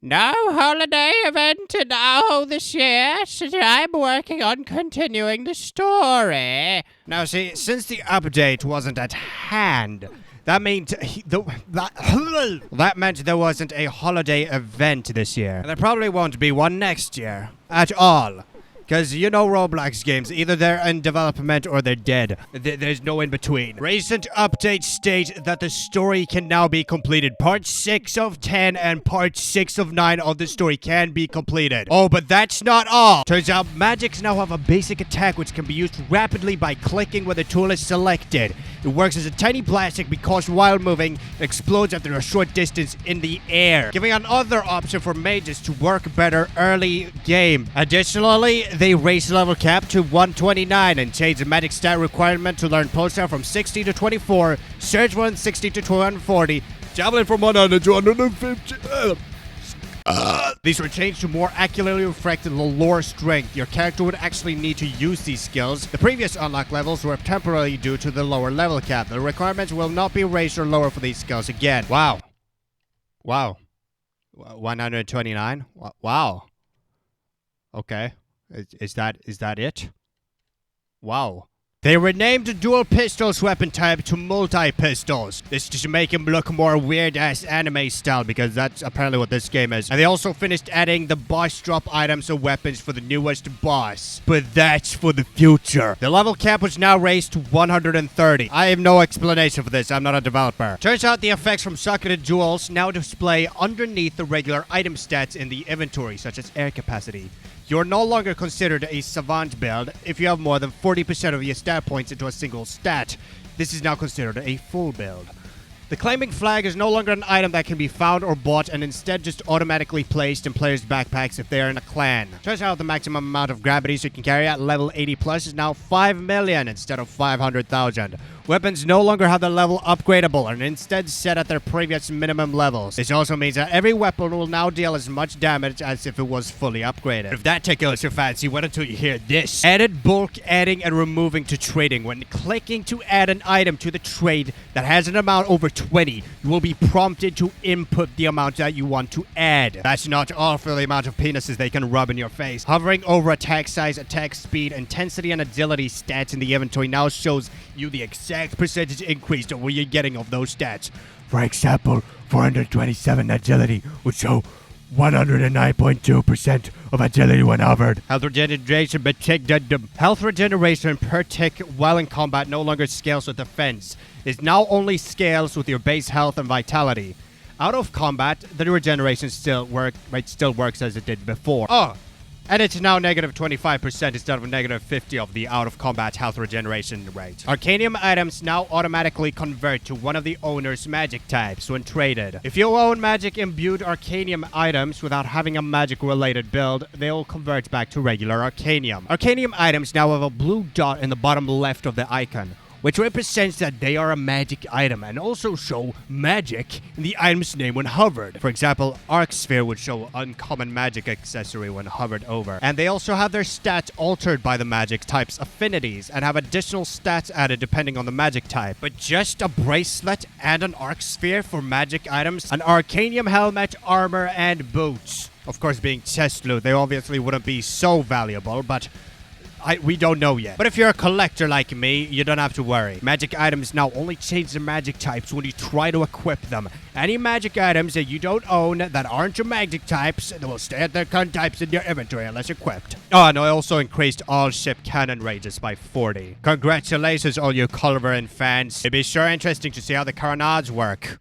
No holiday event now this year, since I'm working on continuing the story. Now see, since the update wasn't at hand, that meant that meant there wasn't a holiday event this year. And there probably won't be one next year at all. Because you know Roblox games, either they're in development or they're dead. There's no in between. Recent updates state that the story can now be completed. Part 6 of 10 and part 6 of 9 of the story can be completed. Oh, but that's not all. Turns out magics now have a basic attack which can be used rapidly by clicking when the tool is selected. It works as a tiny plastic because while moving, it explodes after a short distance in the air, giving another option for mages to work better early game. Additionally, they raised level cap to 129 and changed the magic stat requirement to learn pulsar from 60 to 24, surge 160 to 240, javelin from 100 to 150. These were changed to more accurately reflect the lore strength. Your character would actually need to use these skills. The previous unlock levels were temporarily due to the lower level cap. The requirements will not be raised or lower for these skills again. Wow. 129? Wow. Okay. Is that it? Wow. They renamed the dual pistols weapon type to multi-pistols. This is to make him look more weird-ass anime style, because that's apparently what this game is. And they also finished adding the boss drop items and weapons for the newest boss. But that's for the future. The level cap was now raised to 130. I have no explanation for this. I'm not a developer. Turns out the effects from socketed jewels now display underneath the regular item stats in the inventory, such as air capacity. You're no longer considered a savant build if you have more than 40% of your stat points into a single stat. This is now considered a full build. The claiming flag is no longer an item that can be found or bought and instead just automatically placed in players' backpacks if they are in a clan. Turns out the maximum amount of gravities you can carry at level 80 plus is now 5 million instead of 500,000. Weapons no longer have the level upgradable and instead set at their previous minimum levels. This also means that every weapon will now deal as much damage as if it was fully upgraded. If that tickles your fancy, wait until you hear this. Added bulk adding and removing to trading. When clicking to add an item to the trade that has an amount over 20, you will be prompted to input the amount that you want to add. That's not all for the amount of penises they can rub in your face. Hovering over attack size, attack speed, intensity, and agility stats in the inventory now shows you the exact percentage increase of what you're getting of those stats. For example, 427 agility would show 109.2% of agility when hovered. Health regeneration per tick while in combat no longer scales with defense. It now only scales with your base health and vitality. Out of combat, the regeneration still works as it did before. Oh, and it's now negative 25% instead of negative 50 of the out-of-combat health regeneration rate. Arcanium items now automatically convert to one of the owner's magic types when traded. If you own magic-imbued Arcanium items without having a magic-related build, they will convert back to regular Arcanium. Arcanium items now have a blue dot in the bottom left of the icon, which represents that they are a magic item and also show magic in the item's name when hovered. For example, Arc Sphere would show uncommon magic accessory when hovered over. And they also have their stats altered by the magic type's affinities and have additional stats added depending on the magic type. But just a bracelet and an Arc Sphere for magic items, an Arcanium helmet, armor, and boots. Of course, being chest loot, they obviously wouldn't be so valuable, but we don't know yet. But if you're a collector like me, you don't have to worry. Magic items now only change their magic types when you try to equip them. Any magic items that you don't own that aren't your magic types, they will stay at their current types in your inventory unless equipped. Oh, and I also increased all ship cannon ranges by 40. Congratulations all you Culverin fans. It'd be sure interesting to see how the carronades work.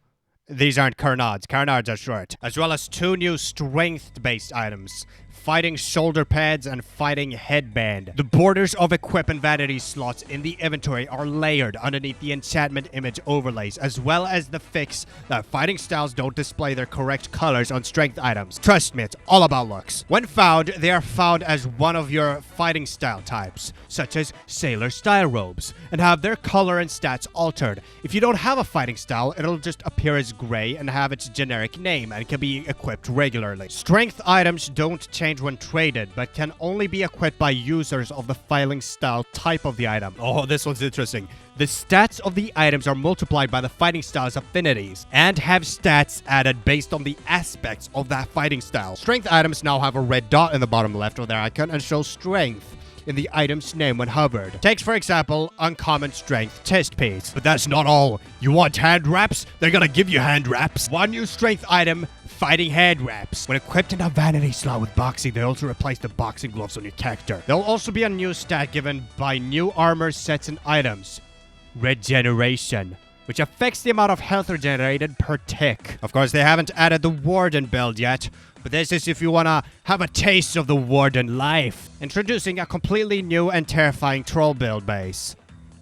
These aren't carronades. Carronades are short. As well as 2 new strength-based items. Fighting shoulder pads and fighting headband. The borders of equip and vanity slots in the inventory are layered underneath the enchantment image overlays, as well as the fix that fighting styles don't display their correct colors on strength items. Trust me, it's all about looks. When found, they are found as one of your fighting style types, such as sailor style robes, and have their color and stats altered. If you don't have a fighting style, it'll just appear as gray and have its generic name and can be equipped regularly. Strength items don't change change when traded, but can only be equipped by users of the fighting style type of the item. Oh, this one's interesting. The stats of the items are multiplied by the fighting style's affinities and have stats added based on the aspects of that fighting style. Strength items now have a red dot in the bottom left of their icon and show strength in the item's name when hovered. Takes, for example, uncommon strength test piece. But that's not all. You want hand wraps? They're gonna give you hand wraps. One new strength item, fighting hand wraps. When equipped in a vanity slot with boxing, they also replace the boxing gloves on your character. There'll also be a new stat given by new armor sets and items. Regeneration, which affects the amount of health regenerated per tick. Of course, they haven't added the Warden build yet, but this is if you wanna have a taste of the Warden life. Introducing a completely new and terrifying troll build base.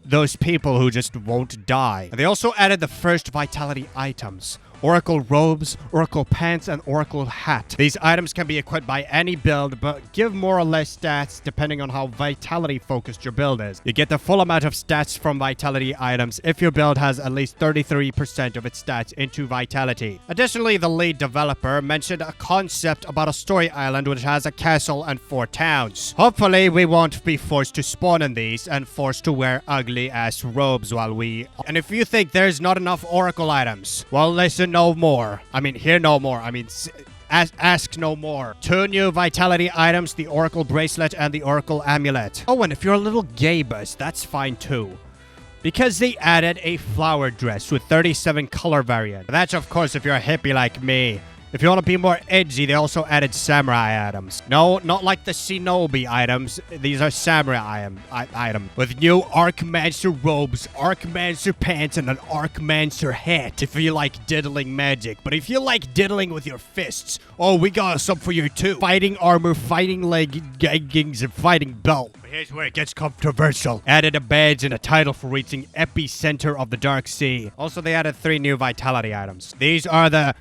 Those people who just won't die. And they also added the first vitality items. Oracle robes, Oracle pants, and Oracle hat. These items can be equipped by any build, but give more or less stats depending on how vitality focused your build is. You get the full amount of stats from vitality items if your build has at least 33% of its stats into vitality. Additionally, the lead developer mentioned a concept about a story island which has a castle and 4 towns. Hopefully, we won't be forced to spawn in these and forced to wear ugly ass robes while we... And if you think there's not enough Oracle items, well, listen no more. I mean, hear no more. I mean, ask no more. 2 new vitality items, the Oracle bracelet and the Oracle amulet. Oh, and if you're a little gay buzz, that's fine too. Because they added a flower dress with 37 color variant. That's of course if you're a hippie like me. If you want to be more edgy, they also added samurai items. No, not like the shinobi items. These are samurai items. With new Archmancer robes, Archmancer pants, and an Archmancer hat. If you like diddling magic. But if you like diddling with your fists, oh, we got some for you too. Fighting armor, fighting leggings, and fighting belt. But here's where it gets controversial. Added a badge and a title for reaching epicenter of the Dark Sea. Also, they added 3 new vitality items. These are the...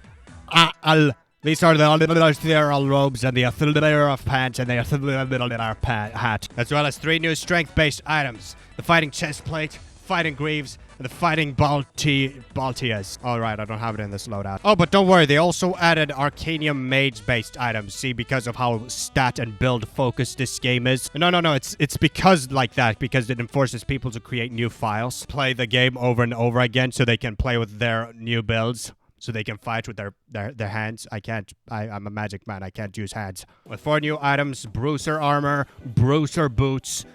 These are the ethereal robes and the ethereal pants and the ethereal hat, as well as 3 new strength-based items: the fighting chestplate, fighting greaves, and the fighting baltias. Alright, I don't have it in this loadout. Oh, but don't worry, they also added Arcanium mage-based items. See, because of how stat and build focused this game is. No, it's because like that, because it enforces people to create new files, play the game over and over again so they can play with their new builds. So they can fight with their hands. I'm a magic man. I can't use hands. With 4 new items, Bruiser armor, Bruiser boots,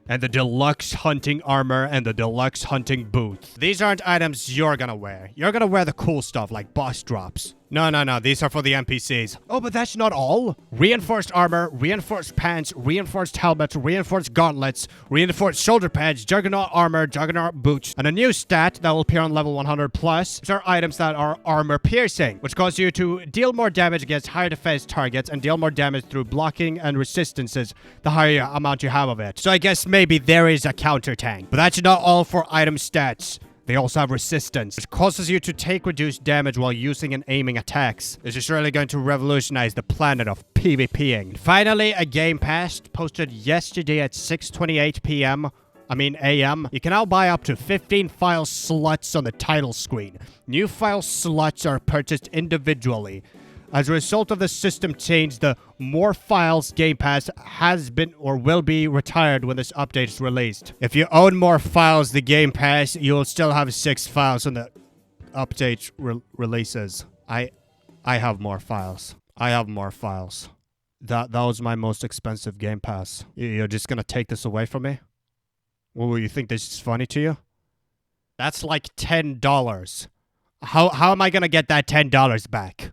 and the deluxe hunting armor and the deluxe hunting boots. These aren't items you're gonna wear. You're gonna wear the cool stuff like boss drops. No, these are for the NPCs. Oh, but that's not all. Reinforced armor, reinforced pants, reinforced helmet, reinforced gauntlets, reinforced shoulder pads, juggernaut armor, juggernaut boots, and a new stat that will appear on level 100 plus. These are items that are armor piercing, which cause you to deal more damage against higher defense targets and deal more damage through blocking and resistances the higher amount you have of it. So I guess maybe there is a counter tank. But that's not all for item stats. They also have resistance, which causes you to take reduced damage while using and aiming attacks. This is surely going to revolutionize the planet of PvPing. Finally, a game pass posted yesterday at 6:28 p.m. AM. You can now buy up to 15 file slots on the title screen. New file slots are purchased individually. As a result of the system change, the More Files Game Pass has been or will be retired when this update is released. If you own more files, the Game Pass, you'll still have 6 files when the update releases. I have more files. I have more files. That was my most expensive Game Pass. You're just gonna take this away from me? Well, you think this is funny to you? That's like $10. How am I gonna get that $10 back?